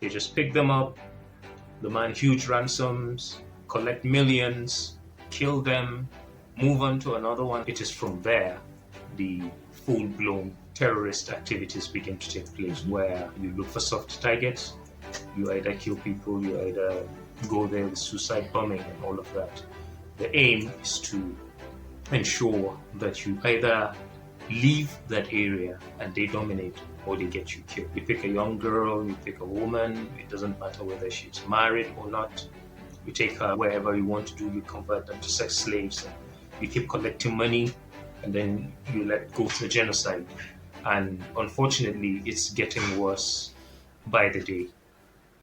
They just pick them up, demand huge ransoms, collect millions, kill them, move on to another one. It is from there the full-blown terrorist activities begin to take place, where you look for soft targets, you either kill people, you either go there with suicide bombing and all of that. The aim is to ensure that you either leave that area and they dominate, or they get you killed. You pick a young girl, you pick a woman, it doesn't matter whether she's married or not. You take her wherever you want to do, you convert them to sex slaves, you keep collecting money, and then you let go to genocide. And unfortunately, it's getting worse by the day.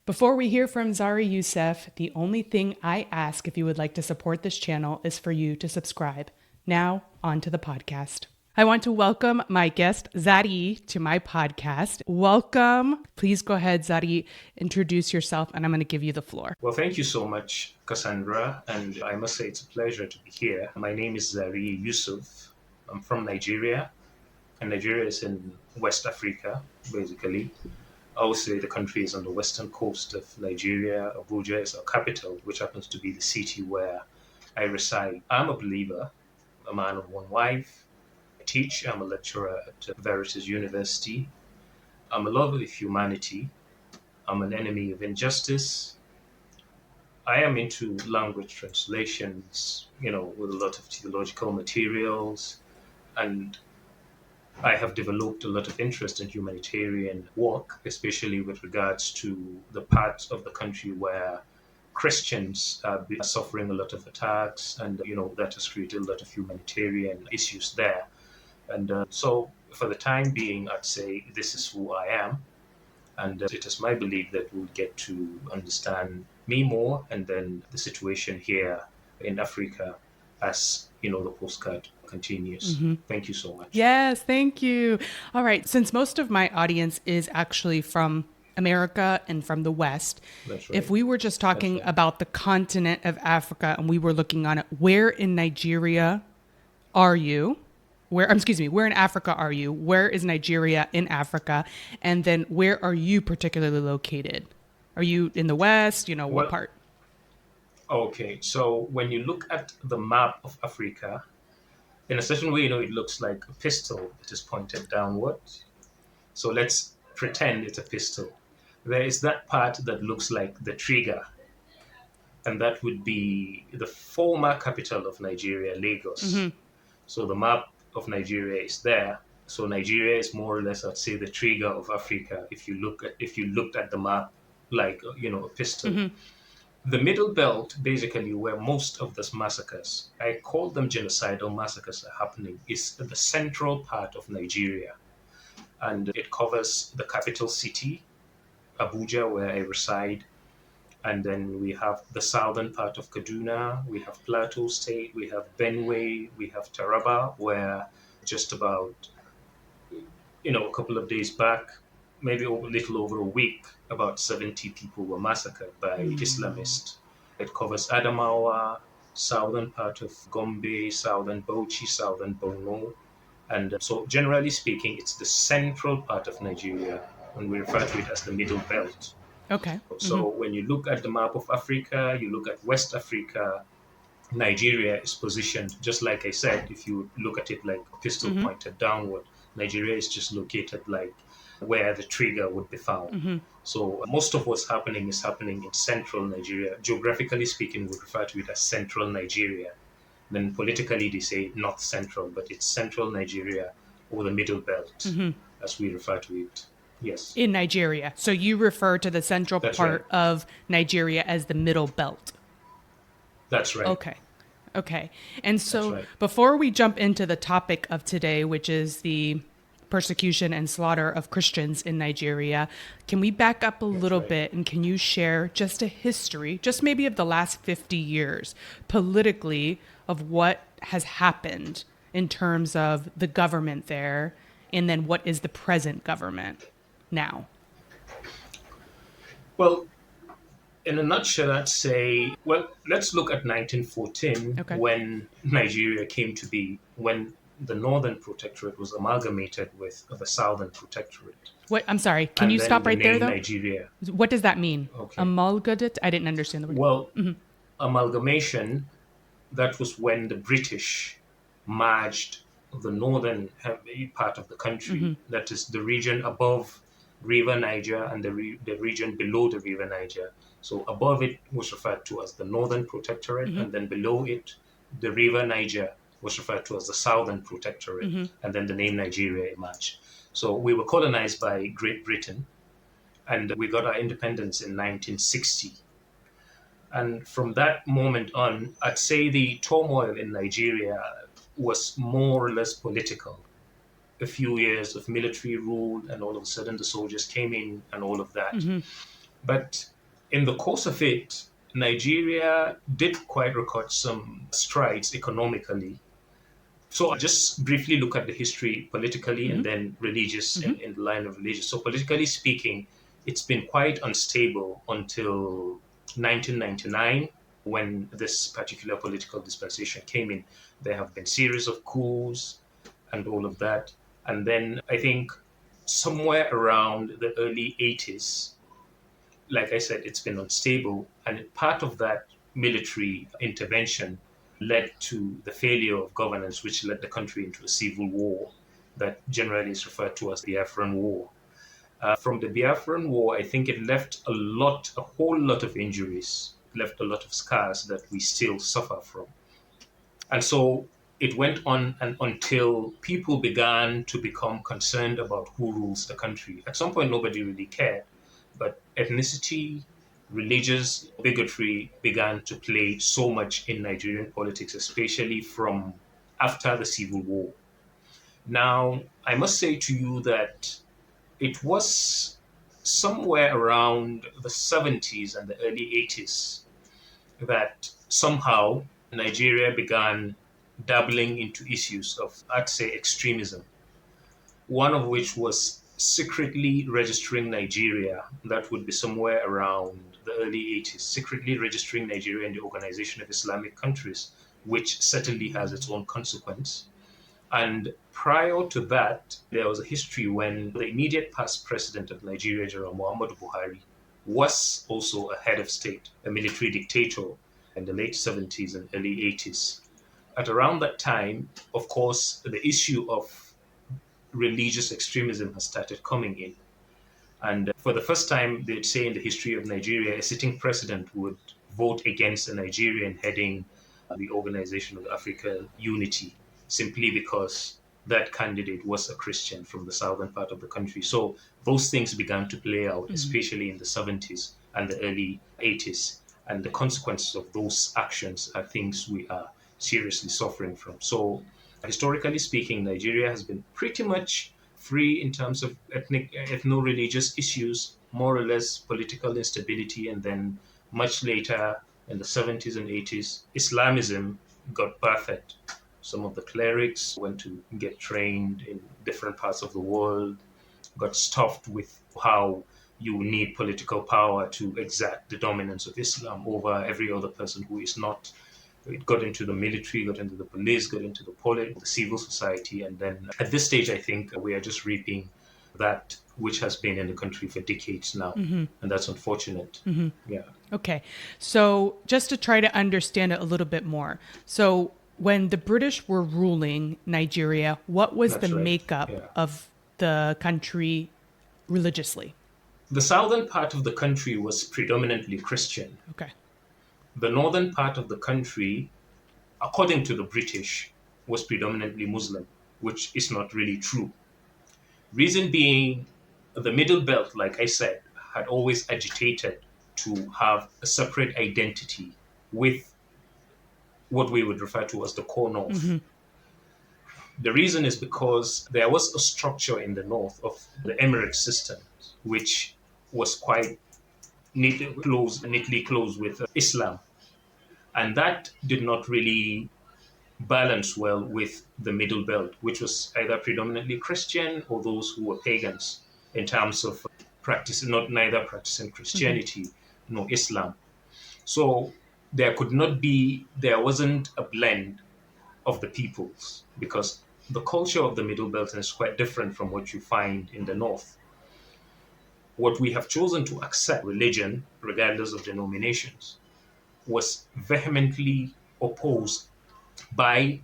Before we hear from Zariyi Yusuf, the only thing I ask if you would like to support this channel is for you to subscribe. Now, on to the podcast. I want to welcome my guest, Zariyi, to my podcast. Welcome. Please go ahead, Zariyi, introduce yourself, and I'm going to give you the floor. Well, thank you so much, Cassandra, and I must say it's a pleasure to be here. My name is Zariyi Yusuf. I'm from Nigeria, and Nigeria is in West Africa, basically. I would say the country is on the western coast of Nigeria. Abuja is our capital, which happens to be the city where I reside. I'm a believer, a man of one wife. I teach. I'm a lecturer at Veritas University. I'm a lover of humanity. I'm an enemy of injustice. I am into language translations, with a lot of theological materials, and I have developed a lot of interest in humanitarian work, especially with regards to the parts of the country where Christians are suffering a lot of attacks, and that has created a lot of humanitarian issues there. And so for the time being, I'd say this is who I am, and it is my belief that we'll get to understand me more, and then the situation here in Africa as the postcard continues. Mm-hmm. Thank you so much. Yes, thank you. All right. Since most of my audience is actually from America and from the West, That's right. If we were just talking about the continent of Africa and we were looking on it, where in Nigeria are you? Where in Africa are you? Where is Nigeria in Africa? And then where are you particularly located? Are you in the West? What part? Okay, so when you look at the map of Africa, in a certain way, it looks like a pistol that is pointed downward. So let's pretend it's a pistol. There is that part that looks like the trigger, and that would be the former capital of Nigeria, Lagos. Mm-hmm. So the map of Nigeria is there. So Nigeria is more or less, I'd say, the trigger of Africa. If you looked at the map like a pistol. Mm-hmm. The middle belt, basically where most of these massacres, I call them genocidal massacres, are happening, is the central part of Nigeria. And it covers the capital city, Abuja, where I reside. And then we have the southern part of Kaduna, we have Plateau State, we have Benue, we have Taraba, where just about, a couple of days back, maybe a little over a week, about 70 people were massacred by Islamists. It covers Adamawa, southern part of Gombe, southern Bauchi, southern Borno. And so generally speaking, it's the central part of Nigeria, and we refer to it as the middle belt. Okay. So when you look at the map of Africa, you look at West Africa, Nigeria is positioned, just like I said, if you look at it like a pistol pointed downward, Nigeria is just located like where the trigger would be found. Mm-hmm. So most of what's happening is happening in central Nigeria. Geographically speaking, we refer to it as central Nigeria. Then politically, they say north central, but it's central Nigeria or the middle belt, as we refer to it. Yes. In Nigeria. So you refer to the central part of Nigeria as the middle belt. That's right. Okay. And so before we jump into the topic of today, which is the persecution and slaughter of Christians in Nigeria, can we back up a little bit, and can you share just a history, just maybe of the last 50 years politically, of what has happened in terms of the government there, and then what is the present government now? Well, in a nutshell, I'd say, let's look at 1914, when Nigeria came to be, when the Northern Protectorate was amalgamated with the Southern Protectorate. What? I'm sorry. Can And you then stop the right there, name though? Nigeria. What does that mean? Okay. Amalgamate? I didn't understand the word. Well, amalgamation, that was when the British merged the northern part of the country, that is the region above River Niger and the region below the River Niger. So above it was referred to as the Northern Protectorate, and then below it, the River Niger was referred to as the Southern Protectorate, and then the name Nigeria emerged. So we were colonized by Great Britain, and we got our independence in 1960. And from that moment on, I'd say the turmoil in Nigeria was more or less political. A few years of military rule, and all of a sudden the soldiers came in and all of that. But in the course of it, Nigeria did quite record some strides economically. So I'll just briefly look at the history politically and then religious in the line of religious. So politically speaking, it's been quite unstable until 1999 when this particular political dispensation came in. There have been series of coups and all of that. And then I think somewhere around the early 80s, like I said, it's been unstable. And part of that military intervention led to the failure of governance, which led the country into a civil war that generally is referred to as the Biafran War. From the Biafran War, I think it left a whole lot of injuries, left a lot of scars that we still suffer from. And so it went on and until people began to become concerned about who rules the country. At some point, nobody really cared, but ethnicity, religious bigotry began to play so much in Nigerian politics, especially from after the Civil War. Now, I must say to you that it was somewhere around the 70s and the early 80s that somehow Nigeria began dabbling into issues of, I'd say, extremism. One of which was secretly registering Nigeria. That would be somewhere around the early 80s, secretly registering Nigeria in the Organization of Islamic Countries, which certainly has its own consequence. And prior to that, there was a history when the immediate past president of Nigeria, General Muhammadu Buhari, was also a head of state, a military dictator in the late 70s and early 80s. At around that time, of course, the issue of religious extremism has started coming in. And for the first time, they'd say in the history of Nigeria, a sitting president would vote against a Nigerian heading the Organization of African Unity, simply because that candidate was a Christian from the southern part of the country. So those things began to play out, especially in the 70s and the early 80s. And the consequences of those actions are things we are seriously suffering from. So historically speaking, Nigeria has been pretty much free in terms of ethno-religious issues, more or less political instability, and then much later in the 70s and 80s, Islamism got birthed. Some of the clerics went to get trained in different parts of the world, got stuffed with how you need political power to exact the dominance of Islam over every other person who is not. It got into the military, got into the police, got into the civil society. And then at this stage, I think we are just reaping that which has been in the country for decades now. And that's unfortunate. Yeah. Okay. So just to try to understand it a little bit more. So when the British were ruling Nigeria, what was That's the right. makeup of the country religiously? The southern part of the country was predominantly Christian. Okay. The northern part of the country, according to the British, was predominantly Muslim, which is not really true. Reason being, the Middle Belt, like I said, had always agitated to have a separate identity with what we would refer to as the core North. The reason is because there was a structure in the North of the Emirate system, which was quite neatly closed with Islam. And that did not really balance well with the Middle Belt, which was either predominantly Christian or those who were pagans in terms of practicing, neither practicing Christianity nor Islam. So there wasn't a blend of the peoples because the culture of the Middle Belt is quite different from what you find in the North. What we have chosen to accept, religion, regardless of denominations, was vehemently opposed by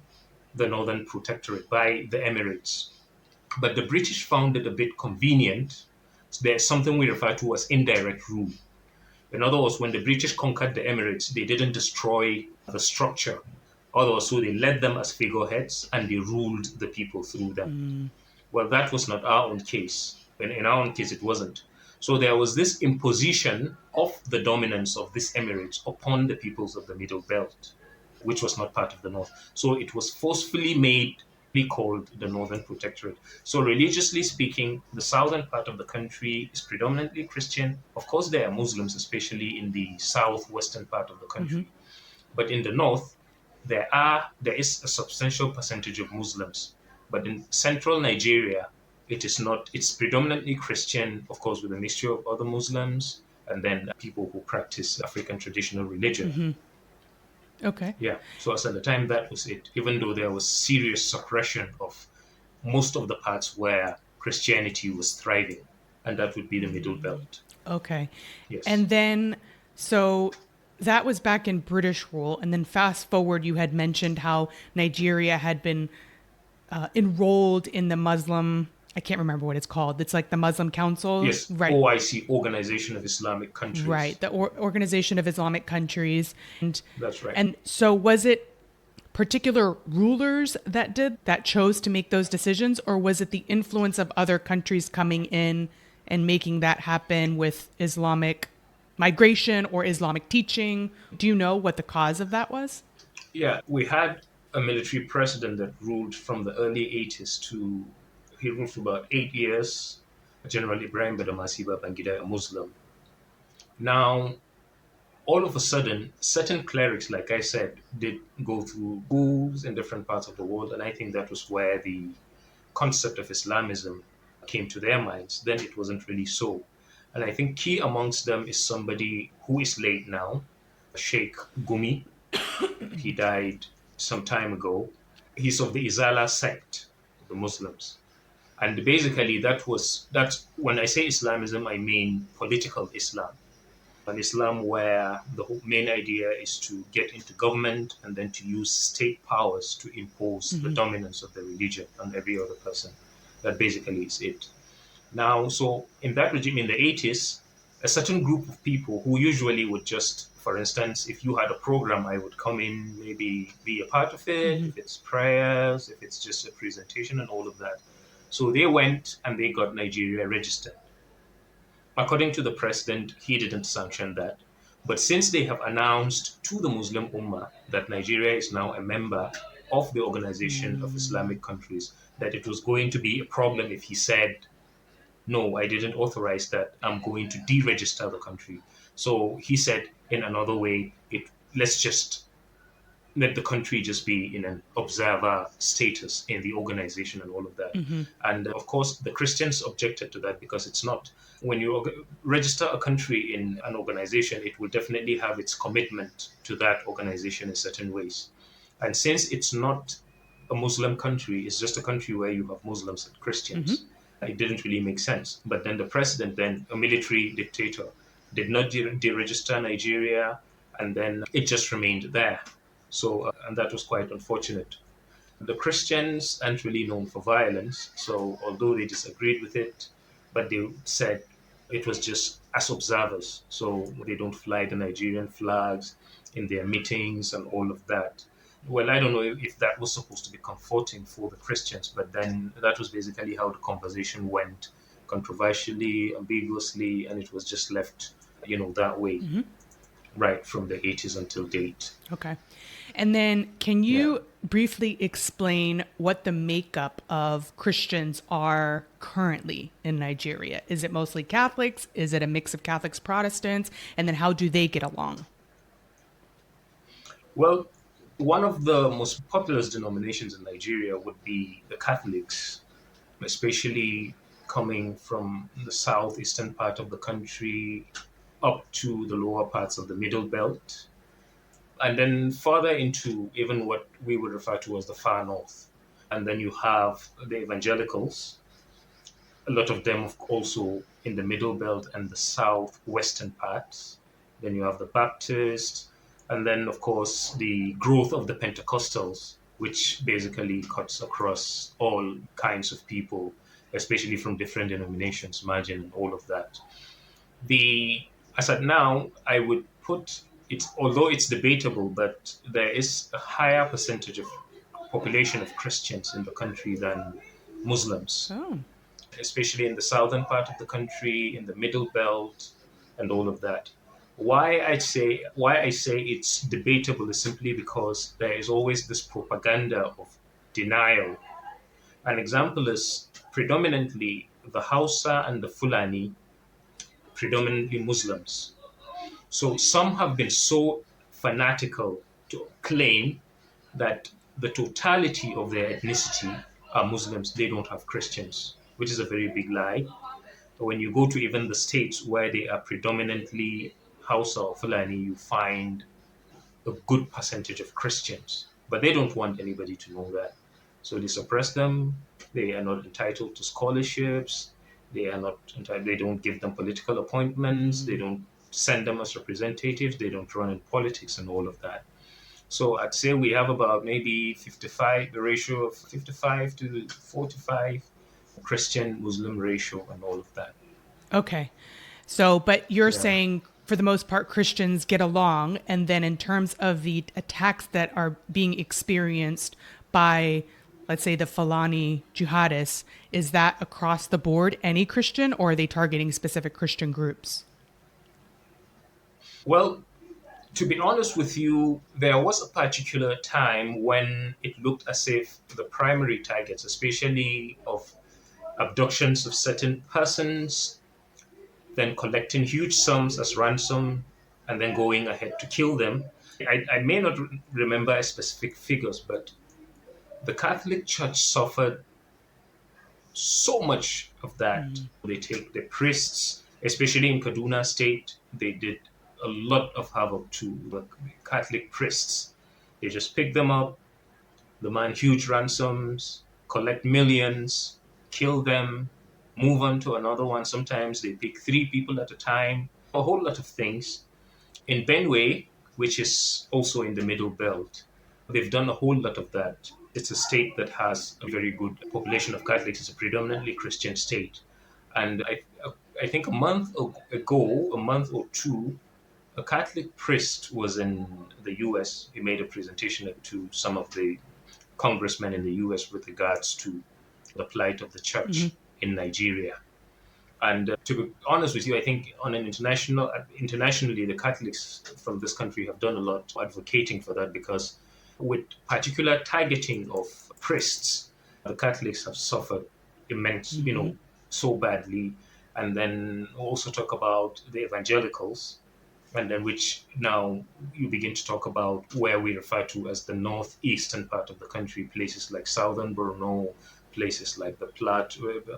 the Northern Protectorate, by the Emirates. But the British found it a bit convenient. There's something we refer to as indirect rule. In other words, when the British conquered the Emirates, they didn't destroy the structure. Otherwise, so they led them as figureheads and they ruled the people through them. Well, that was not our own case. In our own case, it wasn't. So there was this imposition of the dominance of this Emirates upon the peoples of the Middle Belt, which was not part of the North. So it was forcefully made, called the Northern Protectorate. So religiously speaking, the southern part of the country is predominantly Christian. Of course, there are Muslims, especially in the southwestern part of the country. But in the north, there is a substantial percentage of Muslims. But in central Nigeria, it is not. It's predominantly Christian, of course, with a mixture of other Muslims and then people who practice African traditional religion. Okay. Yeah. So as at the time, that was it. Even though there was serious suppression of most of the parts where Christianity was thriving, and that would be the Middle Belt. Okay. Yes. And then, so that was back in British rule. And then fast forward, you had mentioned how Nigeria had been enrolled in the Muslim, I can't remember what it's called. It's like the Muslim Council. Yes, Right. OIC, Organization of Islamic Countries. Right. The Organization of Islamic Countries. And that's right. And so was it particular rulers that chose to make those decisions, or was it the influence of other countries coming in and making that happen with Islamic migration or Islamic teaching? Do you know what the cause of that was? Yeah, we had a military president that ruled from the early 80s to, he ruled for about 8 years, General Ibrahim Badamasi Babangida, a Muslim. Now, all of a sudden, certain clerics, like I said, did go through schools in different parts of the world, and I think that was where the concept of Islamism came to their minds. Then it wasn't really so. And I think key amongst them is somebody who is late now, Sheikh Gumi. He died some time ago. He's of the Izala sect, the Muslims. And basically, that's when I say Islamism, I mean political Islam. An Islam where the main idea is to get into government and then to use state powers to impose the dominance of the religion on every other person. That basically is it. Now, so in that regime in the 80s, a certain group of people who usually would just, for instance, if you had a program, I would come in, maybe be a part of it, if it's prayers, if it's just a presentation and all of that. So they went and they got Nigeria registered. According to the president, he didn't sanction that. But since they have announced to the Muslim Ummah that Nigeria is now a member of the Organization of Islamic Countries, that it was going to be a problem if he said, no, I didn't authorize that, I'm going to deregister the country. So he said, in another way, let's just let the country just be in an observer status in the organization and all of that. And of course, the Christians objected to that because it's not. When you register a country in an organization, it will definitely have its commitment to that organization in certain ways. And since it's not a Muslim country, it's just a country where you have Muslims and Christians, it didn't really make sense. But then the president, then a military dictator, did not deregister Nigeria, and then it just remained there. So, and that was quite unfortunate. The Christians aren't really known for violence. So, although they disagreed with it, but they said it was just as observers. So, they don't fly the Nigerian flags in their meetings and all of that. Well, I don't know if that was supposed to be comforting for the Christians, but then that was basically how the conversation went, controversially, ambiguously, and it was just left, that way, right from the 80s until date. Okay. And then can you briefly explain what the makeup of Christians are currently in Nigeria? Is it mostly Catholics? Is it a mix of Catholics, Protestants? And then how do they get along? Well, one of the most populous denominations in Nigeria would be the Catholics, especially coming from the southeastern part of the country up to the lower parts of the Middle Belt, and then further into even what we would refer to as the far north. And then you have the evangelicals, a lot of them also in the middle belt and the southwestern parts. Then you have the Baptists, and then, of course, the growth of the Pentecostals, which basically cuts across all kinds of people, especially from different denominations, margin, and all of that. As at now, I would put it, although it's debatable, but there is a higher percentage of population of Christians in the country than Muslims, Oh. especially in the southern part of the country, in the middle belt, and all of that. Why I say it's debatable is simply because there is always this propaganda of denial. An example is predominantly the Hausa and the Fulani, predominantly Muslims. So some have been so fanatical to claim that the totality of their ethnicity are Muslims, they don't have Christians, which is a very big lie. When you go to even the states where they are predominantly Hausa or Fulani, you find a good percentage of Christians, but they don't want anybody to know that. So they suppress them. They are not entitled to scholarships. They are not entitled. They don't give them political appointments. They don't send them as representatives. They don't run in politics and all of that. So I'd say we have about maybe 55, the ratio of 55 to 45 Christian Muslim ratio and all of that. Okay. So, but you're Yeah. saying for the most part, Christians get along. And then in terms of the attacks that are being experienced by, let's say, the Fulani jihadists, is that across the board any Christian, or are they targeting specific Christian groups? Well, to be honest with you, there was a particular time when it looked as if the primary targets, especially of abductions of certain persons, then collecting huge sums as ransom, and then going ahead to kill them. I may not remember specific figures, but the Catholic Church suffered so much of that. They take the priests, especially in Kaduna State, they did a lot of havoc to the Catholic priests. They just pick them up, demand huge ransoms, collect millions, kill them, move on to another one. Sometimes they pick three people at a time, a whole lot of things. In Benue, which is also in the Middle Belt, they've done a whole lot of that. It's a state that has a very good population of Catholics. It's a predominantly Christian state. And I think a month or two, a Catholic priest was in the US. He made a presentation to some of the congressmen in the US with regards to the plight of the church in Nigeria. And to be honest with you, I think on an internationally, the Catholics from this country have done a lot advocating for that, because with particular targeting of priests, the Catholics have suffered immense, so badly. And then also talk about the evangelicals, and then which now you begin to talk about where we refer to as the northeastern part of the country, places like southern Borno, places like the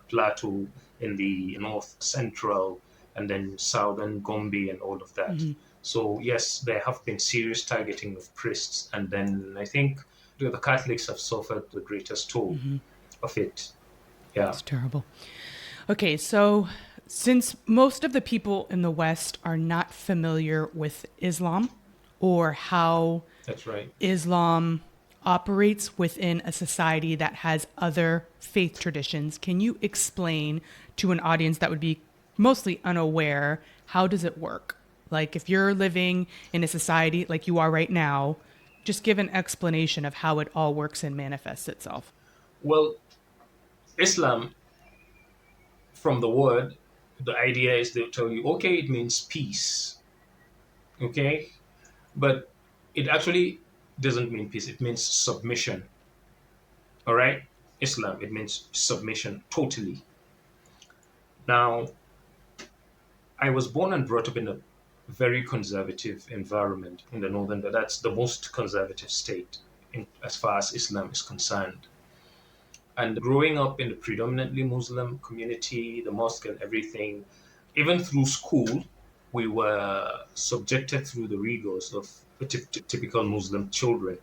Plateau in the north central, and then southern Gombe and all of that. So yes, there have been serious targeting of priests, and then I think the Catholics have suffered the greatest toll of it. Yeah. It's terrible. Okay, so since most of the people in the West are not familiar with Islam or how That's right. Islam operates within a society that has other faith traditions, can you explain to an audience that would be mostly unaware, how does it work? Like if you're living in a society like you are right now, just give an explanation of how it all works and manifests itself. Well, Islam, from the word, the idea is they'll tell you, okay, it means peace. Okay? But it actually doesn't mean peace, it means submission. All right? Islam, it means submission totally. Now, I was born and brought up in a very conservative environment in the northern, that's the most conservative state as far as Islam is concerned. And growing up in the predominantly Muslim community, the mosque and everything, even through school, we were subjected through the rigors of typical Muslim children.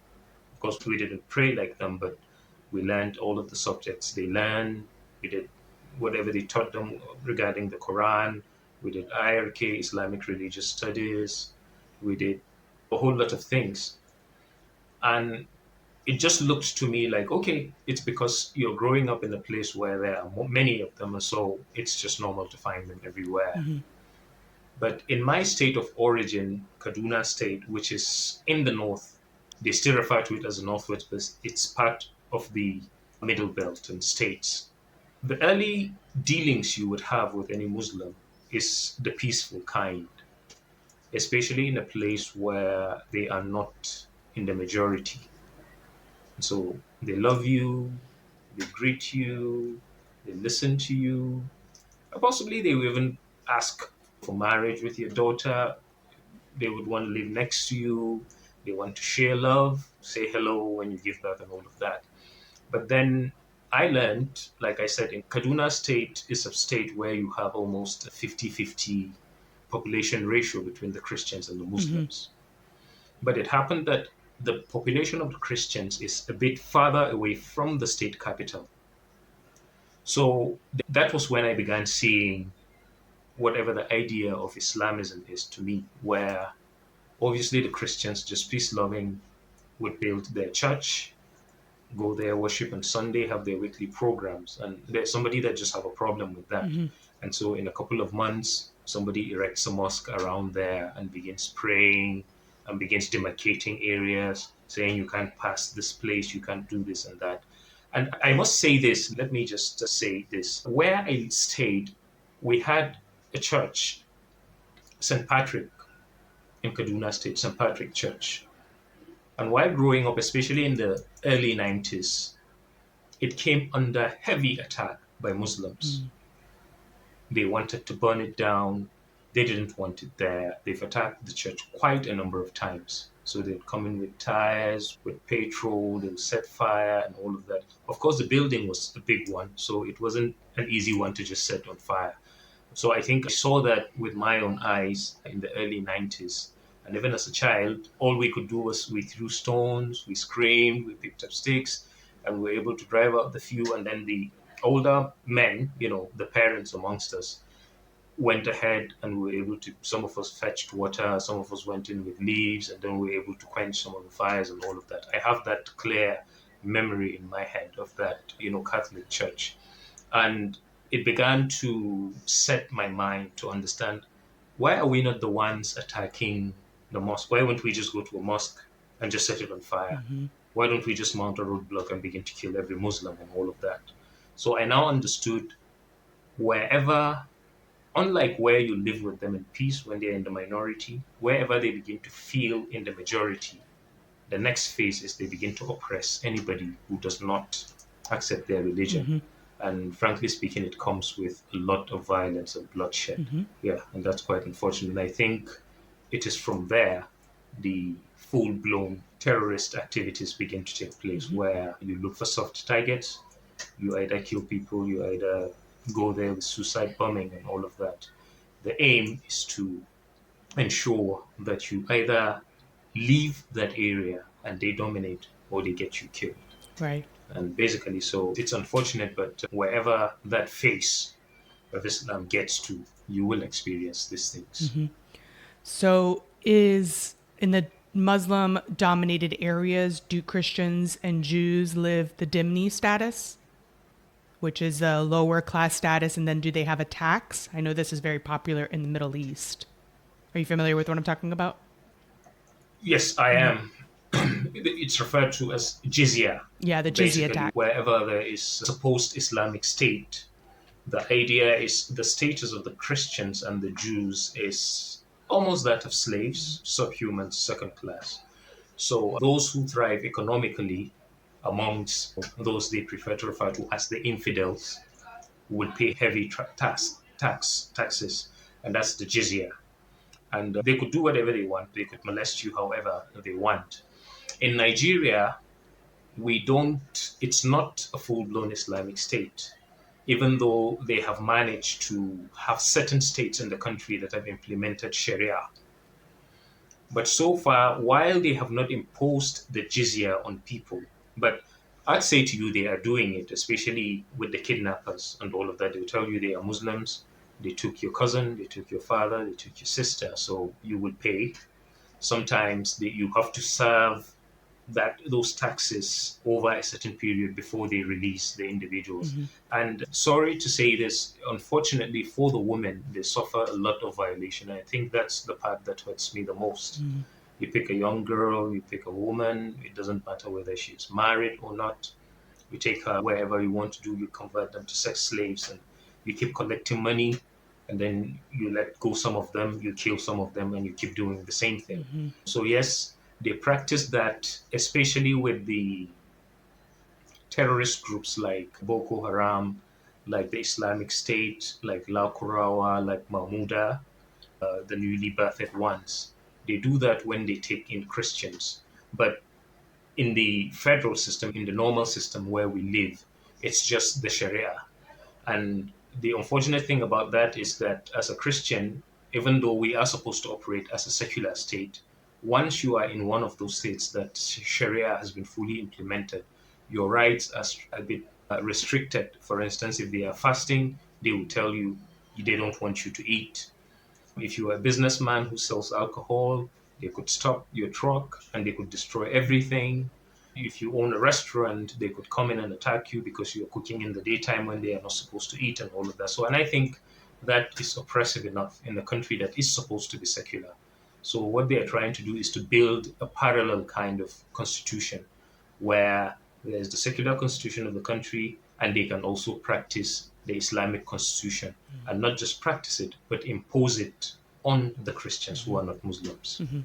Of course, we didn't pray like them, but We learned all of the subjects they learned. We did whatever they taught them regarding the Quran. We did IRK, Islamic Religious Studies. We did a whole lot of things. And it just looked to me like, okay, it's because you're growing up in a place where there are many of them, and so it's just normal to find them everywhere. Mm-hmm. But in my state of origin, Kaduna State, which is in the north, they still refer to it as the Northwest, but it's part of the Middle Belt and states. The early dealings you would have with any Muslim is the peaceful kind, especially in a place where they are not in the majority. So they love you, they greet you, they listen to you. Possibly they will even ask for marriage with your daughter. They would want to live next to you. They want to share love, say hello when you give birth and all of that. But then I learned, like I said, in Kaduna State is a state where you have almost a 50-50 population ratio between the Christians and the Mm-hmm. Muslims. But it happened that the population of the Christians is a bit farther away from the state capital. So that was when I began seeing whatever the idea of Islamism is to me, where obviously the Christians, just peace loving, would build their church, go there, worship on Sunday, have their weekly programs. And there's somebody that just have a problem with that. Mm-hmm. And so in a couple of months, somebody erects a mosque around there and begins praying and begins demarcating areas, saying you can't pass this place, you can't do this and that. And I must say this, let me just say this. Where I stayed, we had a church, St. Patrick in Kaduna State, St. Patrick Church. And while growing up, especially in the early 90s, it came under heavy attack by Muslims. Mm-hmm. They wanted to burn it down. They didn't want it there. They've attacked the church quite a number of times. So they'd come in with tires, with petrol, they'll set fire and all of that. Of course, the building was a big one, so it wasn't an easy one to just set on fire. So I think I saw that with my own eyes in the early 90s. And even as a child, all we could do was we threw stones, we screamed, we picked up sticks, and we were able to drive out the few. And then the older men, the parents amongst us, went ahead and we were able to, some of us fetched water, some of us went in with leaves, and then we were able to quench some of the fires and all of that. I have that clear memory in my head of that, Catholic church. And it began to set my mind to understand, why are we not the ones attacking the mosque? Why won't we just go to a mosque and just set it on fire? Mm-hmm. Why don't we just mount a roadblock and begin to kill every Muslim and all of that? So I now understood, wherever, unlike where you live with them in peace when they're in the minority, wherever they begin to feel in the majority, the next phase is they begin to oppress anybody who does not accept their religion. Mm-hmm. And frankly speaking, it comes with a lot of violence and bloodshed. Mm-hmm. Yeah, and that's quite unfortunate. And I think it is from there the full-blown terrorist activities begin to take place, Mm-hmm. where you look for soft targets, you either kill people, you either go there with suicide bombing and all of that. The aim is to ensure that you either leave that area and they dominate, or they get you killed. Right. And basically, so it's unfortunate, but wherever that face of Islam gets to, you will experience these things. Mm-hmm. So is in the Muslim dominated areas, do Christians and Jews live the dhimmi status, which is a lower class status, and then do they have a tax? I know this is very popular in the Middle East. Are you familiar with what I'm talking about? Yes, I am. It's referred to as Jizya. Yeah, the Jizya Basically, tax. wherever there is a post-Islamic state, the idea is the status of the Christians and the Jews is almost that of slaves, subhumans, second class. So those who thrive economically amongst those they prefer to refer to as the infidels would pay heavy taxes, and that's the jizya. And they could do whatever they want. They could molest you however they want. In Nigeria, we don't. It's not a full-blown Islamic state, even though they have managed to have certain states in the country that have implemented Sharia. But so far, while they have not imposed the jizya on people, but I'd say to you they are doing it, especially with the kidnappers and all of that. They'll tell you they are Muslims. They took your cousin, they took your father, they took your sister, so you will pay. Sometimes you have to serve those taxes over a certain period before they release the individuals. Mm-hmm. And sorry to say this, unfortunately for the women, they suffer a lot of violation. I think that's the part that hurts me the most. Mm-hmm. You pick a young girl, you pick a woman, it doesn't matter whether she's married or not. You take her wherever you want to do, you convert them to sex slaves, and you keep collecting money, and then you let go some of them, you kill some of them, and you keep doing the same thing. Mm-hmm. So, yes, they practice that, especially with the terrorist groups like Boko Haram, like the Islamic State, like Lakurawa, like Mahmuda, the newly birthed ones. They do that when they take in Christians. But in the federal system, in the normal system where we live, it's just the Sharia. And the unfortunate thing about that is that as a Christian, even though we are supposed to operate as a secular state, once you are in one of those states that Sharia has been fully implemented, your rights are a bit restricted. For instance, if they are fasting, they will tell you they don't want you to eat. If you are a businessman who sells alcohol, they could stop your truck and they could destroy everything. If you own a restaurant, they could come in and attack you because you're cooking in the daytime when they are not supposed to eat and all of that. So, and I think that is oppressive enough in a country that is supposed to be secular. So, what they are trying to do is to build a parallel kind of constitution where there's the secular constitution of the country and they can also practice the Islamic constitution and not just practice it, but impose it on the Christians who are not Muslims. Mm-hmm.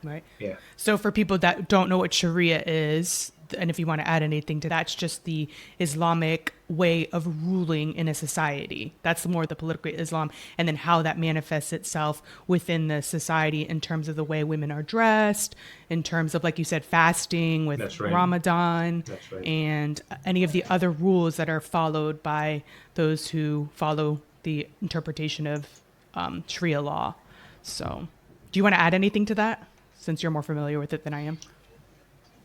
Right. Yeah. So for people that don't know what Sharia is, and if you want to add anything to that, it's just the Islamic way of ruling in a society. That's more the political Islam, and then how that manifests itself within the society in terms of the way women are dressed, in terms of, like you said, fasting with That's right. Ramadan, That's right. and any of the other rules that are followed by those who follow the interpretation of Sharia law. So, do you want to add anything to that, since you're more familiar with it than I am?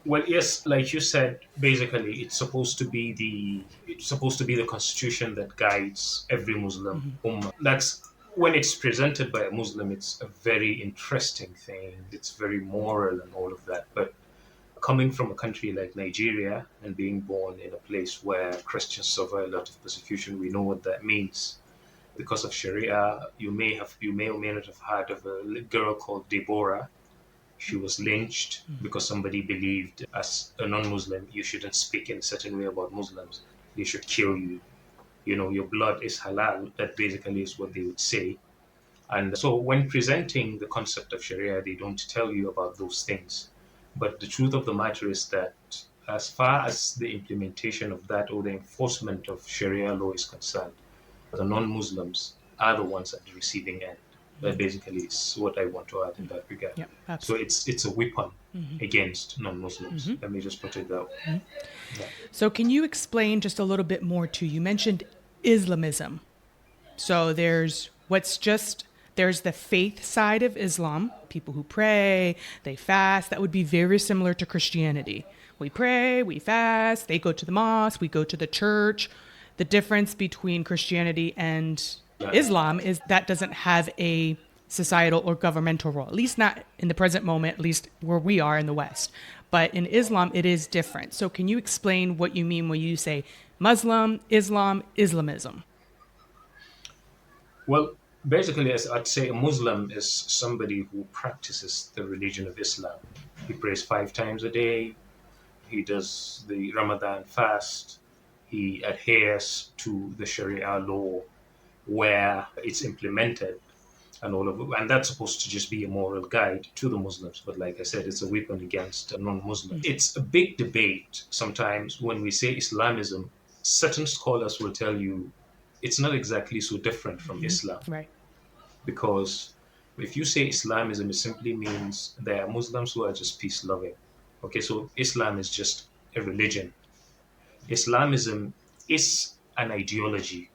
Well, yes, like you said, basically it's supposed to be the constitution that guides every Muslim Mm-hmm. ummah. That's when it's presented by a Muslim, it's a very interesting thing. It's very moral and all of that. But coming from a country like Nigeria and being born in a place where Christians suffer a lot of persecution, we know what that means. Because of Sharia, you may or may not have heard of a girl called Deborah. She was lynched because somebody believed, as a non-Muslim, you shouldn't speak in a certain way about Muslims. They should kill you. You know, your blood is halal. That basically is what they would say. And so when presenting the concept of Sharia, they don't tell you about those things. But the truth of the matter is that as far as the implementation of that or the enforcement of Sharia law is concerned, the non-Muslims are the ones at the receiving end. That basically is what I want to add in that regard. Yeah, So absolutely. it's a weapon against non-Muslims. Mm-hmm. Let me just put it that way. Yeah. So, can you explain just a little bit more too? You mentioned Islamism. So there's the faith side of Islam, people who pray, they fast. That would be very similar to Christianity. We pray, we fast, they go to the mosque, we go to the church. The difference between Christianity and Islam is that doesn't have a societal or governmental role, at least not in the present moment, at least where we are in the West. But in Islam, it is different. So can you explain what you mean when you say Muslim, Islam, Islamism? Well, basically, as I'd say, a Muslim is somebody who practices the religion of Islam. He prays 5 times a day. He does the Ramadan fast. He adheres to the Sharia law where it's implemented and all of it. And that's supposed to just be a moral guide to the Muslims. But like I said, it's a weapon against non-Muslims. It's a big debate sometimes when we say Islamism. Certain scholars will tell you it's not exactly so different from Islam Right. because if you say Islamism, it simply means there are Muslims who are just peace loving. Okay, so Islam is just a religion. Islamism is an ideology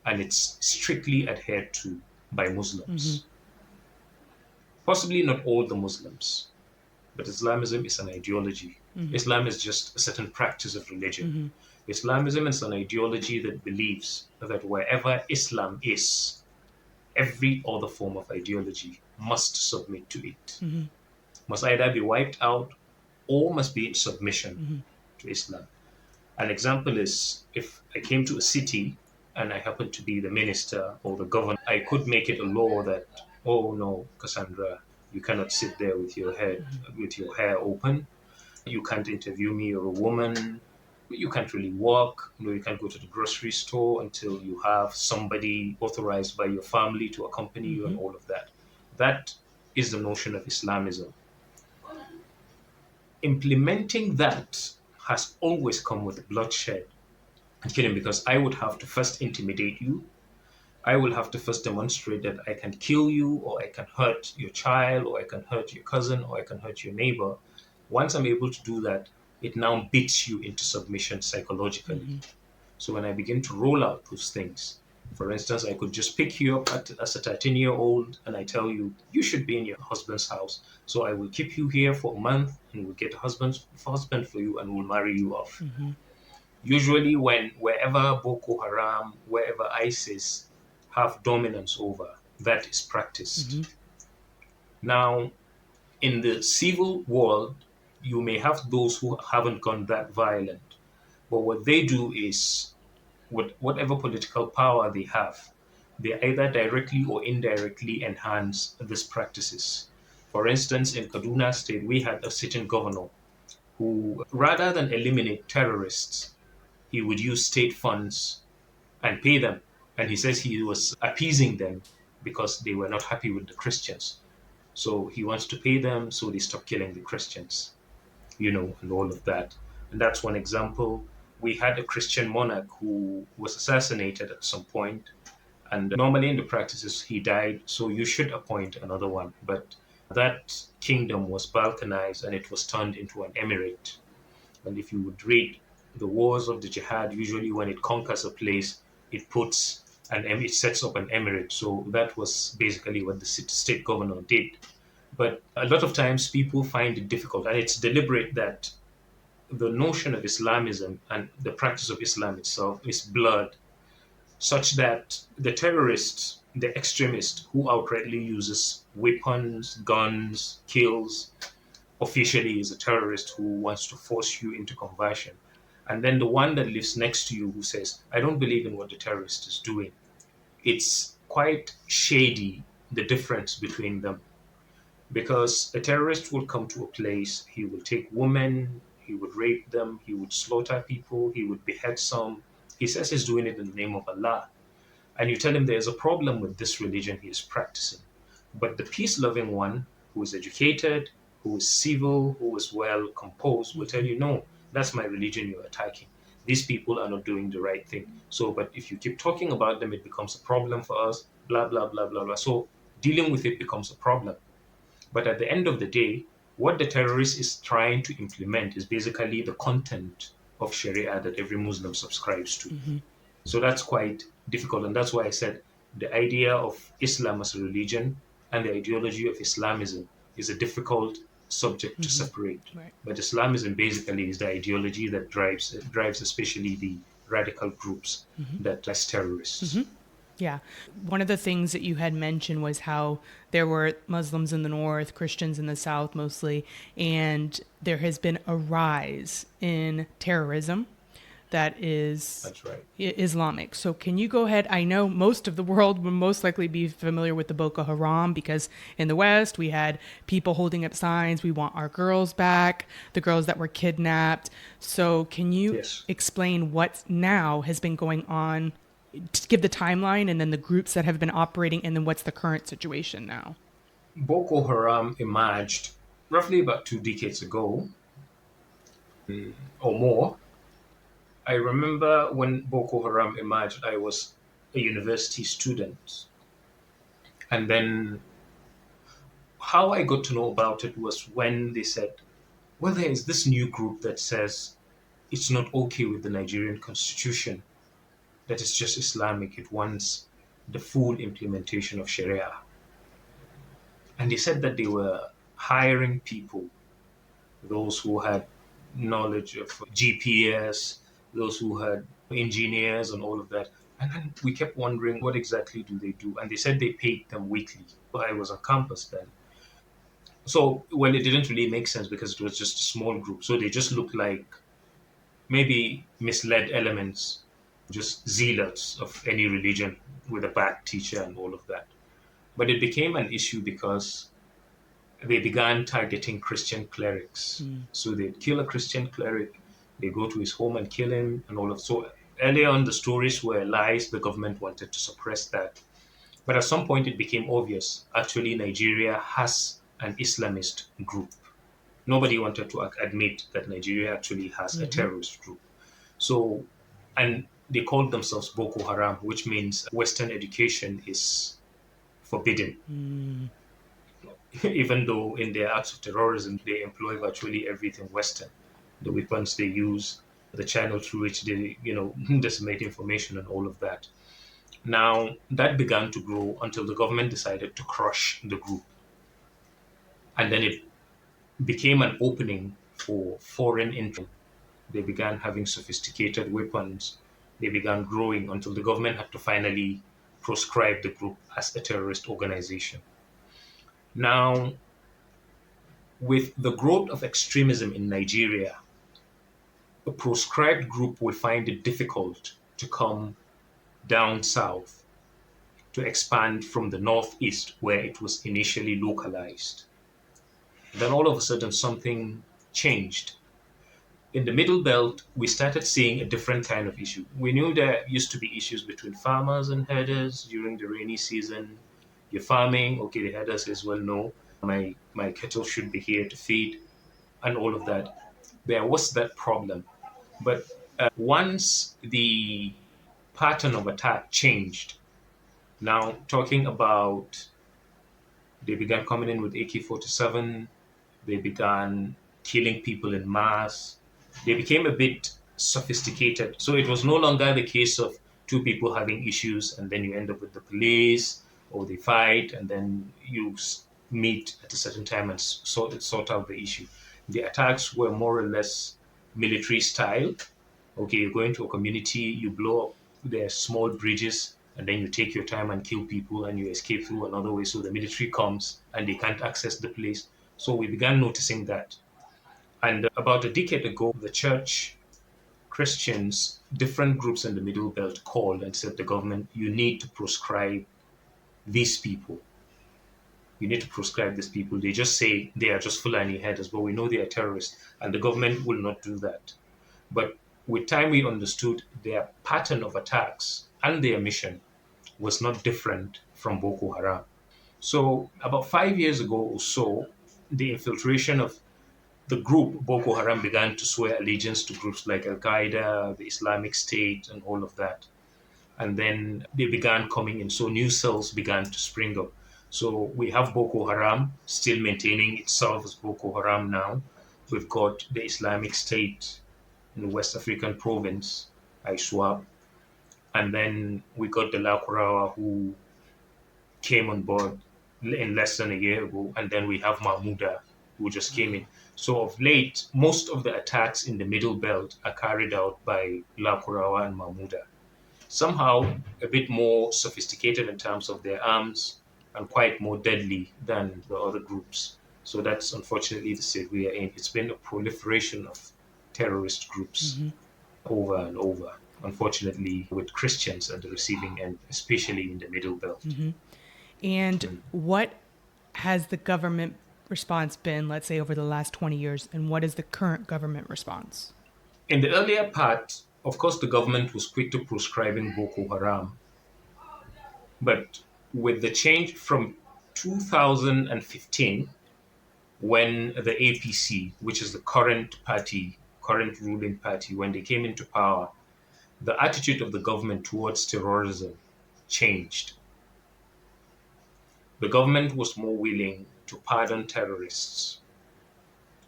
and it's strictly adhered to by Mm-hmm. Muslims. Possibly not all the Muslims. But Islamism is an ideology. Islam is just a certain practice of religion. Islamism is an ideology that believes that wherever Islam is, every other form of ideology must submit to it, must either be wiped out or must be in submission to Islam. An example is if I came to a city and I happen to be the minister or the governor, I could make it a law that, oh no, Cassandra, you cannot sit there with your hair open. You can't interview me, you're a woman. You can't really walk. You can't go to the grocery store until you have somebody authorized by your family to accompany you and all of that. That is the notion of Islamism. Implementing that has always come with bloodshed and killing, because I would have to first intimidate you. I will have to first demonstrate that I can kill you, or I can hurt your child, or I can hurt your cousin, or I can hurt your neighbor. Once I'm able to do that, it now beats you into submission psychologically. So when I begin to roll out those things, for instance, I could just pick you up as a 13-year-old and I tell you, you should be in your husband's house. So I will keep you here for a month and we'll get a husband for you and we'll marry you off. Usually wherever Boko Haram, wherever ISIS have dominance over, that is practiced. Now, in the civil world, you may have those who haven't gone that violent, but what they do is, whatever political power they have, they either directly or indirectly enhance these practices. For instance, in Kaduna State, we had a sitting governor who, rather than eliminate terrorists, he would use state funds and pay them. And he says he was appeasing them because they were not happy with the Christians. So he wants to pay them so they stop killing the Christians, and all of that. And that's one example. We had a Christian monarch who was assassinated at some point, and normally in the practices he died, so you should appoint another one. But that kingdom was balkanized and it was turned into an emirate. And if you would read the wars of the jihad, usually when it conquers a place, it sets up an emirate. So that was basically what the state governor did. But a lot of times people find it difficult, and it's deliberate, that the notion of Islamism and the practice of Islam itself is blurred, such that the terrorist, the extremist who outrightly uses weapons, guns, kills, officially is a terrorist who wants to force you into conversion. And then the one that lives next to you who says, I don't believe in what the terrorist is doing. It's quite shady, the difference between them. Because a terrorist will come to a place, he will take women, he would rape them, he would slaughter people, he would behead some. He says he's doing it in the name of Allah. And you tell him there's a problem with this religion he is practicing. But the peace-loving one, who is educated, who is civil, who is well composed, will tell you, no, that's my religion you're attacking. These people are not doing the right thing. So, but if you keep talking about them, it becomes a problem for us, blah, blah, blah, blah, blah. So dealing with it becomes a problem. But at the end of the day, what the terrorist is trying to implement is basically the content of Sharia that every Muslim subscribes to. So that's quite difficult. And that's why I said the idea of Islam as a religion and the ideology of Islamism is a difficult subject to separate. Right. But Islamism basically is the ideology that drives especially the radical groups that as terrorists. Yeah. One of the things that you had mentioned was how there were Muslims in the north, Christians in the south mostly, and there has been a rise in terrorism that is That's right. Islamic. So can you go ahead? I know most of the world will most likely be familiar with the Boko Haram because in the West we had people holding up signs, we want our girls back, the girls that were kidnapped. So can you explain what now has been going on, to give the timeline and then the groups that have been operating, and then what's the current situation now? Boko Haram emerged roughly about 2 decades ago or more. I remember when Boko Haram emerged, I was a university student. And then how I got to know about it was when they said, well, there is this new group that says it's not okay with the Nigerian constitution, that it's just Islamic, it wants the full implementation of Sharia. And they said that they were hiring people those who had knowledge of GPS, those who had engineers and all of that. And then we kept wondering, what exactly do they do? And they said they paid them weekly. I was on campus then. So, well, it didn't really make sense because it was just a small group. So they just looked like maybe misled elements, just zealots of any religion with a bad teacher and all of that. But it became an issue because they began targeting Christian clerics. So they'd kill a Christian cleric, they go to his home and kill him, and all of so. Earlier on, the stories were lies. The government wanted to suppress that, but at some point, it became obvious. Actually, Nigeria has an Islamist group. Nobody wanted to admit that Nigeria actually has a terrorist group. So, and they called themselves Boko Haram, which means Western education is forbidden. Even though in their acts of terrorism, they employ virtually everything Western. The weapons they use, the channel through which they, disseminate information and all of that. Now, that began to grow until the government decided to crush the group. And then it became an opening for foreign interest. They began having sophisticated weapons. They began growing until the government had to finally proscribe the group as a terrorist organization. Now, with the growth of extremism in Nigeria, a proscribed group will find it difficult to come down south to expand from the northeast where it was initially localized. Then all of a sudden, something changed. In the middle belt, we started seeing a different kind of issue. We knew there used to be issues between farmers and herders during the rainy season. You're farming, okay, the herder says, well, no, my cattle should be here to feed, and all of that. There was that problem. But once the pattern of attack changed, now talking about they began coming in with AK-47, they began killing people in mass. They became a bit sophisticated. So it was no longer the case of two people having issues and then you end up with the police or they fight and then you meet at a certain time and sort out the issue. The attacks were more or less military style. Okay, you go into a community, you blow up their small bridges, and then you take your time and kill people and you escape through another way. So the military comes and they can't access the place. So we began noticing that. And about a decade ago, the church, Christians, different groups in the Middle Belt called and said, the government, you need to proscribe these people. You need to proscribe these people. They just say they are just Fulani headers, but we know they are terrorists, and the government will not do that. But with time, we understood their pattern of attacks and their mission was not different from Boko Haram. So about 5 years ago or so, the infiltration of the group Boko Haram began to swear allegiance to groups like Al Qaeda, the Islamic State, and all of that. And then they began coming in. So new cells began to spring up. So we have Boko Haram still maintaining itself as Boko Haram now. We've got the Islamic State in the West African province, ISWAP. And then we got the Lakurawa who came on board in less than a year ago. And then we have Mahmuda who just came in. So of late, most of the attacks in the Middle Belt are carried out by Lakurawa and Mahmuda. Somehow a bit more sophisticated in terms of their arms and quite more deadly than the other groups. So that's unfortunately the state we are in. It's been a proliferation of terrorist groups over and over, unfortunately, with Christians at the receiving end, especially in the Middle Belt. And what has the government response been, let's say, over the last 20 years, and what is the current government response? In the earlier part, of course, the government was quick to proscribing Boko Haram. But with the change from 2015, when the APC, which is the current ruling party, when they came into power, the attitude of the government towards terrorism changed. The government was more willing to pardon terrorists.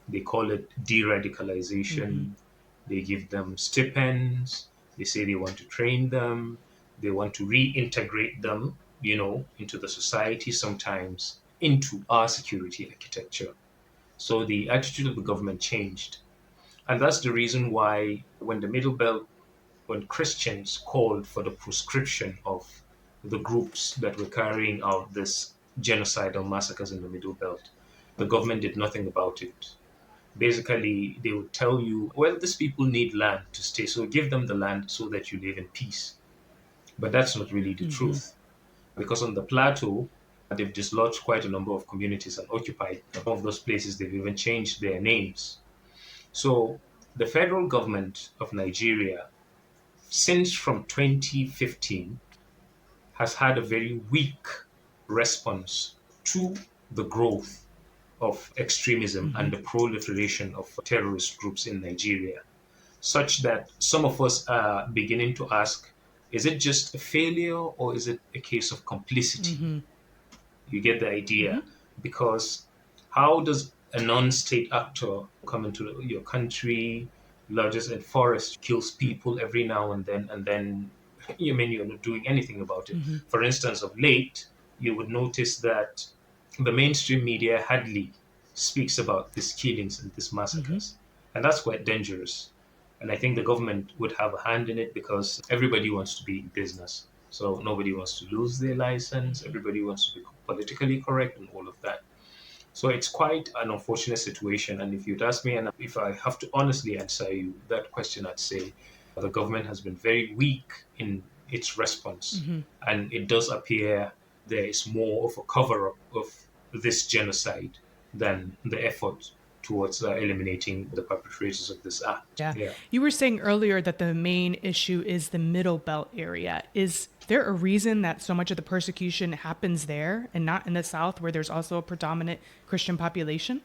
They call it de-radicalization. They give them stipends. They say they want to train them. They want to reintegrate them, into the society, sometimes into our security architecture. So the attitude of the government changed. And that's the reason why when the Middle Belt, when Christians called for the proscription of the groups that were carrying out this genocidal massacres in the Middle Belt, the government did nothing about it. Basically, they would tell you, well, these people need land to stay, so give them the land so that you live in peace. But that's not really the truth. Because on the plateau, they've dislodged quite a number of communities and occupied some of those places. They've even changed their names. So the federal government of Nigeria, since from 2015, has had a very weak response to the growth of extremism and the proliferation of terrorist groups in Nigeria, such that some of us are beginning to ask, is it just a failure or is it a case of complicity? You get the idea? Because how does a non-state actor come into your country, lodges in forest, kills people every now and then you mean you're not doing anything about it? For instance, of late, you would notice that the mainstream media hardly speaks about these killings and these massacres. And that's quite dangerous. And I think the government would have a hand in it because everybody wants to be in business. So nobody wants to lose their license. Everybody wants to be politically correct and all of that. So it's quite an unfortunate situation. And if you'd ask me, and if I have to honestly answer you that question, I'd say the government has been very weak in its response. And it does appear there is more of a cover up of this genocide than the effort towards eliminating the perpetrators of this act. Yeah. You were saying earlier that the main issue is the Middle Belt area. Is there a reason that so much of the persecution happens there and not in the South, where there's also a predominant Christian population?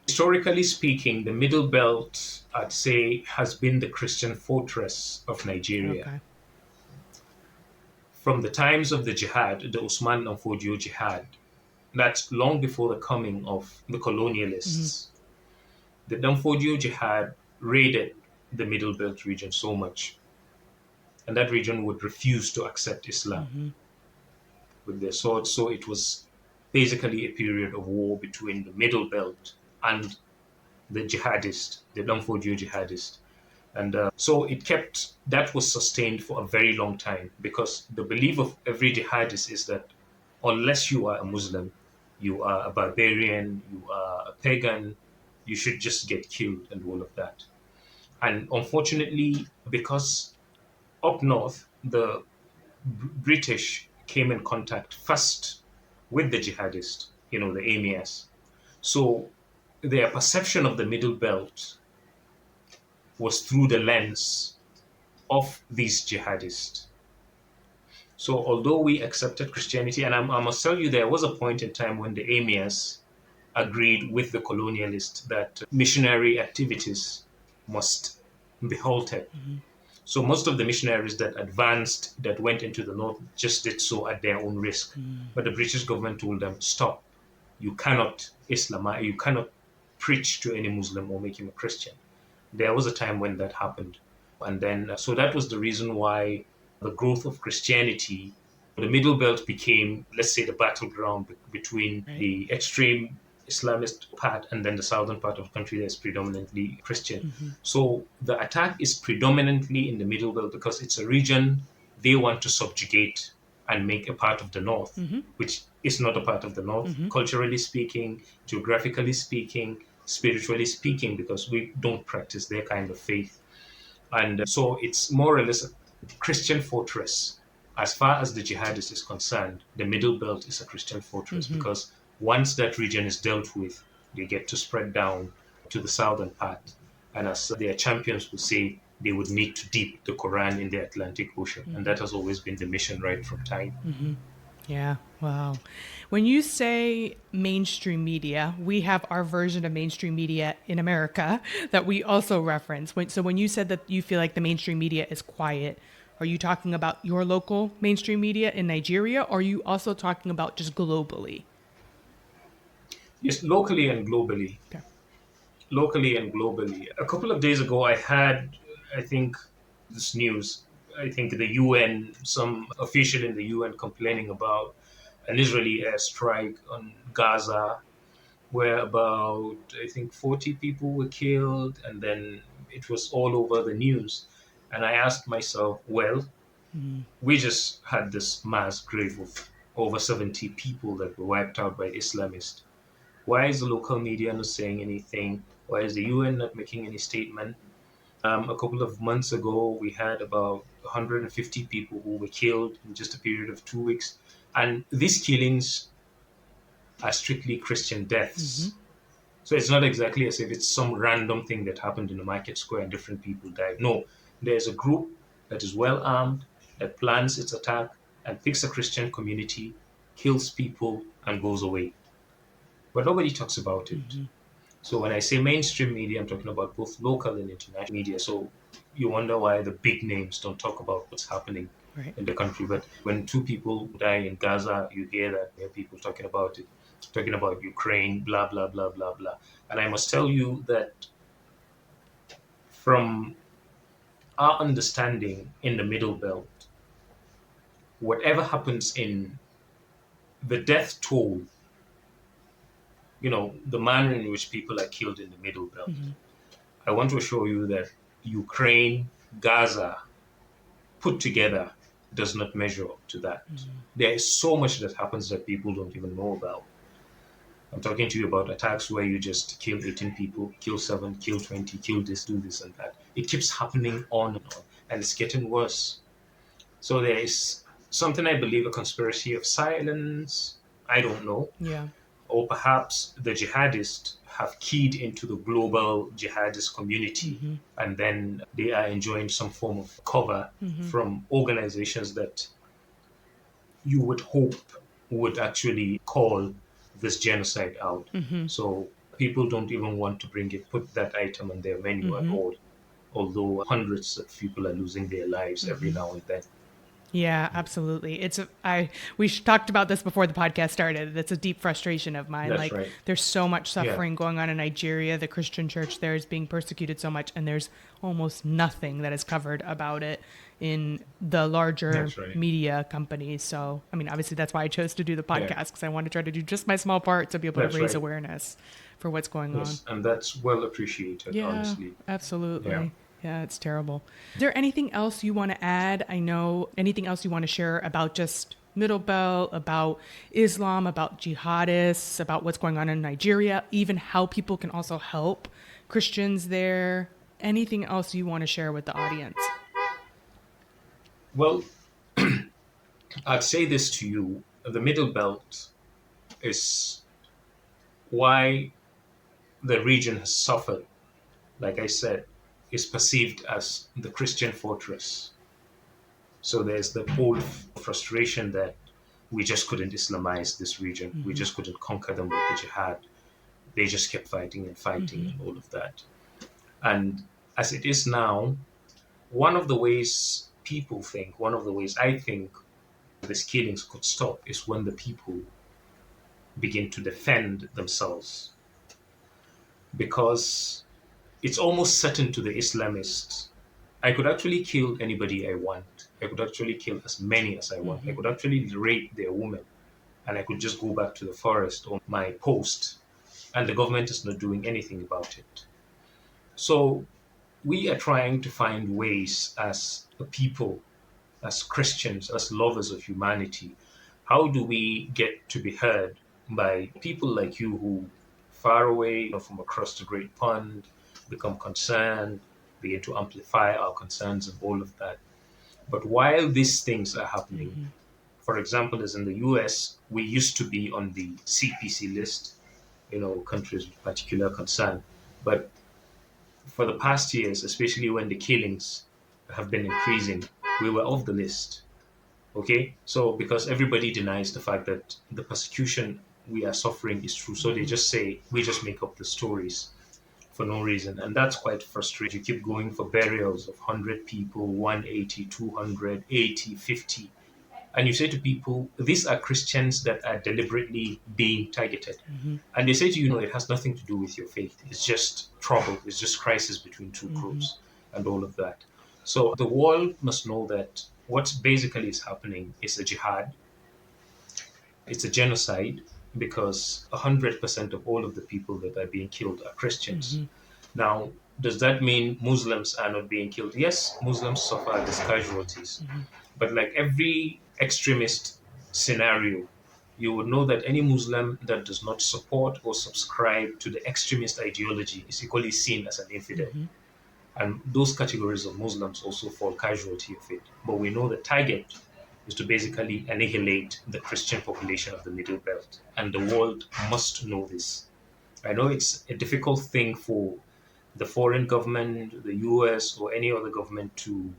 Historically speaking, the Middle Belt, I'd say, has been the Christian fortress of Nigeria. Okay. From the times of the jihad, the Usman and Fodio jihad, that's long before the coming of the colonialists. The Danfodio jihad raided the Middle Belt region so much, and that region would refuse to accept Islam with their swords. So it was basically a period of war between the Middle Belt and the jihadist, the Danfodio jihadist. And so that was sustained for a very long time because the belief of every jihadist is that unless you are a Muslim, you are a barbarian, you are a pagan, you should just get killed and all of that. And unfortunately, because up north, the British came in contact first with the jihadists, the emirs. So their perception of the Middle Belt was through the lens of these jihadists. So although we accepted Christianity, and I must tell you, there was a point in time when the emirs agreed with the colonialists that missionary activities must be halted. So most of the missionaries that advanced, that went into the north, just did so at their own risk. But the British government told them, stop. You cannot Islamize, you cannot preach to any Muslim or make him a Christian. There was a time when that happened. And then, so that was the reason why the growth of Christianity, the Middle Belt became, let's say, the battleground between the extreme Islamist part and then the southern part of the country that's predominantly Christian. So the attack is predominantly in the Middle Belt because it's a region they want to subjugate and make a part of the North, which is not a part of the North, culturally speaking, geographically speaking, spiritually speaking, because we don't practice their kind of faith. And so it's more or less a Christian fortress. As far as the jihadist is concerned, the Middle Belt is a Christian fortress because once that region is dealt with, they get to spread down to the southern part. And as their champions would say, they would need to dip the Quran in the Atlantic Ocean. And that has always been the mission right from time. Yeah, wow. When you say mainstream media, we have our version of mainstream media in America that we also reference. So when you said that you feel like the mainstream media is quiet, are you talking about your local mainstream media in Nigeria, or are you also talking about just globally? Yes, locally and globally. Okay. Locally and globally. A couple of days ago, I had, I think, this news. I think the UN, some official in the UN complaining about an Israeli airstrike on Gaza where about, I think, 40 people were killed, and then it was all over the news. And I asked myself, well, we just had this mass grave of over 70 people that were wiped out by Islamists. Why is the local media not saying anything? Why is the UN not making any statement? A couple of months ago, we had about 150 people who were killed in just a period of 2 weeks. And these killings are strictly Christian deaths. So it's not exactly as if it's some random thing that happened in a market square and different people died. No, there's a group that is well armed, that plans its attack and picks a Christian community, kills people, and goes away. But nobody talks about it. So when I say mainstream media, I'm talking about both local and international media. So you wonder why the big names don't talk about what's happening Right. in the country. But when 2 people die in Gaza, you hear that there are people talking about it, talking about Ukraine, blah, blah, blah, blah, blah. And I must tell you that from our understanding in the Middle Belt, whatever happens in the death toll, the manner in which people are killed in the Middle Belt, I want to assure you that Ukraine, Gaza, put together does not measure up to that. There is so much that happens that people don't even know about. I'm talking to you about attacks where you just kill 18 people, kill 7, kill 20, kill this, do this and that. It keeps happening on and on, and it's getting worse. So there is something, I believe, a conspiracy of silence. I don't know. Yeah. Or perhaps the jihadists have keyed into the global jihadist community, and then they are enjoying some form of cover from organizations that you would hope would actually call this genocide out. So people don't even want to put that item on their menu at all, although hundreds of people are losing their lives every now and then. Yeah, absolutely. We talked about this before the podcast started. That's a deep frustration of mine. That's right. There's so much Yeah. suffering going on in Nigeria. The Christian church there is being persecuted so much, and there's almost nothing that is covered about it in the larger That's right. media companies. So, I mean, obviously that's why I chose to do the podcast, because I want to try to do just my small part to be able That's to raise right. awareness for what's going Yes, and that's well appreciated, on. Yeah, honestly. absolutely. Yeah. Yeah, it's terrible. Is there anything else you want to add? I know anything else you want to share about just Middle Belt, about Islam, about jihadists, about what's going on in Nigeria, even how people can also help Christians there? Anything else you want to share with the audience? Well, I'd say this to you. The Middle Belt is why the region has suffered, like I said, is perceived as the Christian fortress. So there's the whole frustration that we just couldn't Islamize this region. We just couldn't conquer them with the jihad. They just kept fighting and fighting and all of that. And as it is now, one of the ways I think these killings could stop is when the people begin to defend themselves. Because it's almost certain to the Islamists, I could actually kill anybody I want. I could actually kill as many as I want. I could actually rape their women, and I could just go back to the forest or my post, and the government is not doing anything about it. So we are trying to find ways as a people, as Christians, as lovers of humanity. How do we get to be heard by people like you who, far away from across the great pond, become concerned, begin to amplify our concerns and all of that? But while these things are happening, for example, as in the US, we used to be on the CPC list, countries with particular concern. But for the past years, especially when the killings have been increasing, we were off the list. Okay? So, because everybody denies the fact that the persecution we are suffering is true. So they just say, we just make up the stories for no reason. And that's quite frustrating. You keep going for burials of 100 people, 180, 200, 80, 50. And you say to people, these are Christians that are deliberately being targeted. And they say to you, no, it has nothing to do with your faith. It's just trouble. It's just crisis between two groups and all of that. So the world must know that what basically is happening is a jihad. It's a genocide. because 100% of all of the people that are being killed are Christians. Mm-hmm. Now, does that mean Muslims are not being killed? Yes, Muslims suffer as casualties. Mm-hmm. But like every extremist scenario, you would know that any Muslim that does not support or subscribe to the extremist ideology is equally seen as an infidel. Mm-hmm. And those categories of Muslims also fall casualty of it. But we know the target is to basically annihilate the Christian population of the Middle Belt. And the world must know this. I know it's a difficult thing for the foreign government, the US, or any other government to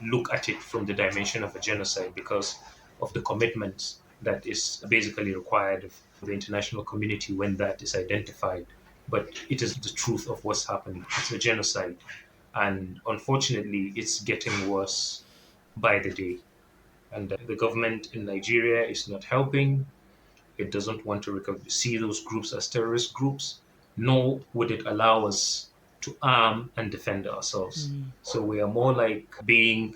look at it from the dimension of a genocide because of the commitments that is basically required of the international community when that is identified. But it is the truth of what's happening. It's a genocide. And unfortunately, it's getting worse by the day. And the government in Nigeria is not helping. It doesn't want to see those groups as terrorist groups, nor would it allow us to arm and defend ourselves. Mm-hmm. So we are more like being,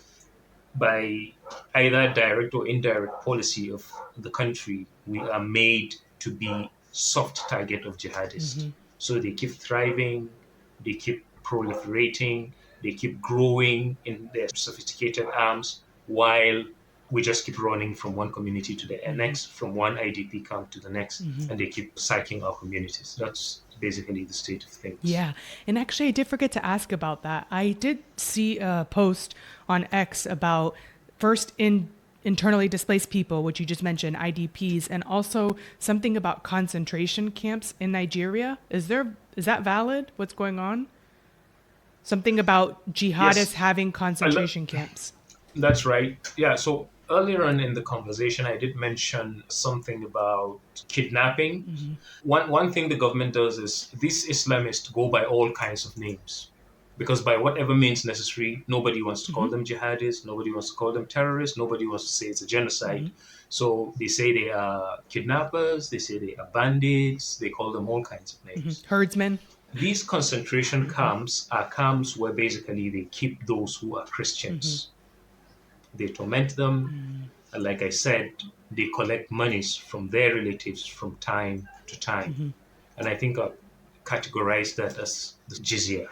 by either direct or indirect policy of the country, we are made to be soft target of jihadists. Mm-hmm. So they keep thriving, they keep proliferating, they keep growing in their sophisticated arms while we just keep running from one community to the Mm-hmm. next, from one IDP camp to the next, Mm-hmm. and they keep sacking our communities. That's basically the state of things. Yeah. And actually, I did forget to ask about that. I did see a post on X about first internally displaced people, which you just mentioned, IDPs, and also something about concentration camps in Nigeria. Is that valid? What's going on? Something about jihadists Yes, having concentration camps. that's right. Yeah. So earlier on in the conversation, I did mention something about kidnapping. Mm-hmm. One thing the government does is these Islamists go by all kinds of names. Because by whatever means necessary, nobody wants to call Mm-hmm. them jihadists, nobody wants to call them terrorists, nobody wants to say it's a Mm-hmm. genocide. So they say they are kidnappers, they say they are bandits, they call them all kinds of Mm-hmm. names. Herdsmen. These concentration Mm-hmm. camps are camps where basically they keep those who are Mm-hmm. Christians. They torment them, and like I said, they collect monies from their relatives from time to time. Mm-hmm. And I think I categorize that as the jizya,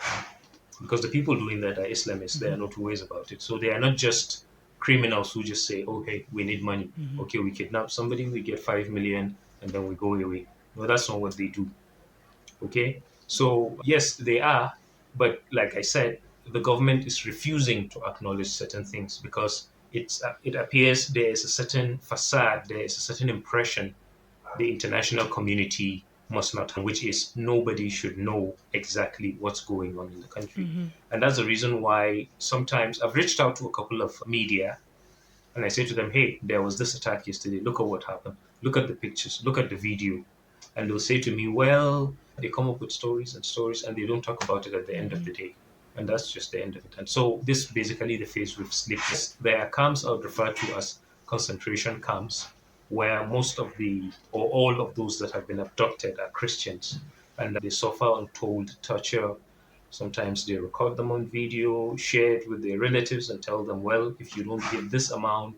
because the people doing that are Islamists. They Mm-hmm. are not ways about it. So they are not just criminals who just say, okay, we need money. Mm-hmm. Okay, we kidnap somebody, we get 5 million, and then we go away. No, that's not what they do. Okay, so yes, they are, but like I said, the government is refusing to acknowledge certain things because it appears there is a certain facade, there is a certain impression the international community must not have, which is nobody should know exactly what's going on in the country. Mm-hmm. And that's the reason why sometimes I've reached out to a couple of media and I say to them, hey, there was this attack yesterday. Look at what happened. Look at the pictures. Look at the video. And they'll say to me, well, they come up with stories and stories and they don't talk about it at the end of Mm-hmm. the day. And that's just the end of it. And so this basically the phase we've slipped is there are camps I would refer to as concentration camps where most of the or all of those that have been abducted are Christians and they suffer untold torture. Sometimes they record them on video, share it with their relatives, and tell them, well, if you don't give this amount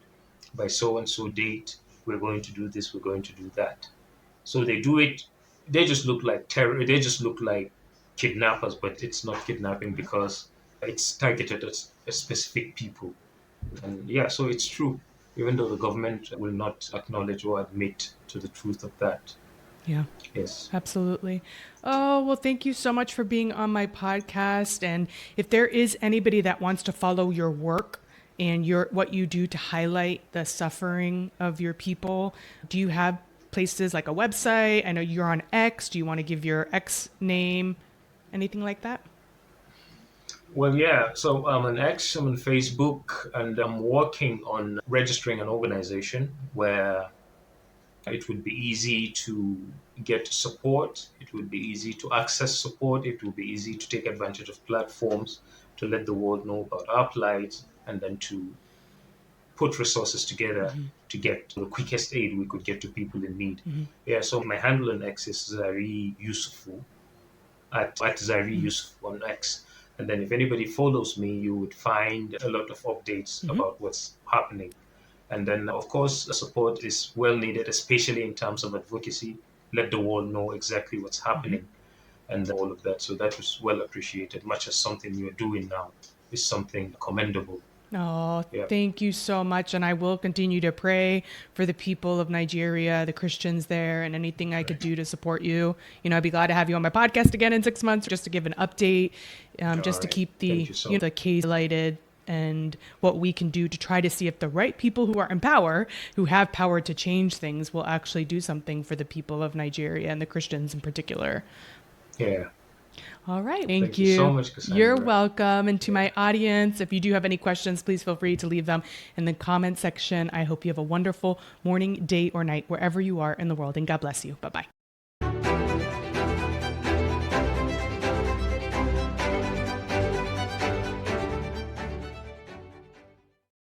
by so and so date, we're going to do this, we're going to do that. So they do it, they just look like terror, they just look like kidnappers, but it's not kidnapping because it's targeted at specific people. And yeah, so it's true, even though the government will not acknowledge or admit to the truth of that. Yeah. Yes. Absolutely. Oh, well, thank you so much for being on my podcast. And if there is anybody that wants to follow your work and what you do to highlight the suffering of your people, do you have places like a website? I know you're on X. Do you want to give your X name? Anything like that? Well, yeah. So I'm on X, I'm on Facebook, and I'm working on registering an organization where it would be easy to get support. It would be easy to access support. It would be easy to take advantage of platforms to let the world know about our plight and then to put resources together Mm-hmm. to get the quickest aid we could get to people in need. Mm-hmm. Yeah, so my handle on X is Zariyi Yusuf at Zariyi Mm-hmm. Yusuf on X. And then if anybody follows me, you would find a lot of updates Mm-hmm. about what's happening. And then, of course, the support is well needed, especially in terms of advocacy. let the world know exactly what's happening and all of that. So that was well appreciated, much as something you're doing now is something commendable. Oh, Yeah. thank you so much. And I will continue to pray for the people of Nigeria, the Christians there, and anything I could do to support you. I'd be glad to have you on my podcast again in 6 months just to give an update, just to keep the case highlighted and what we can do to try to see if the right people who are in power, who have power to change things, will actually do something for the people of Nigeria and the Christians in particular. Yeah. All right. Thank you so much, Cassandra. You're welcome. And to my audience, if you do have any questions, please feel free to leave them in the comment section. I hope you have a wonderful morning, day, or night, wherever you are in the world. And God bless you. Bye-bye.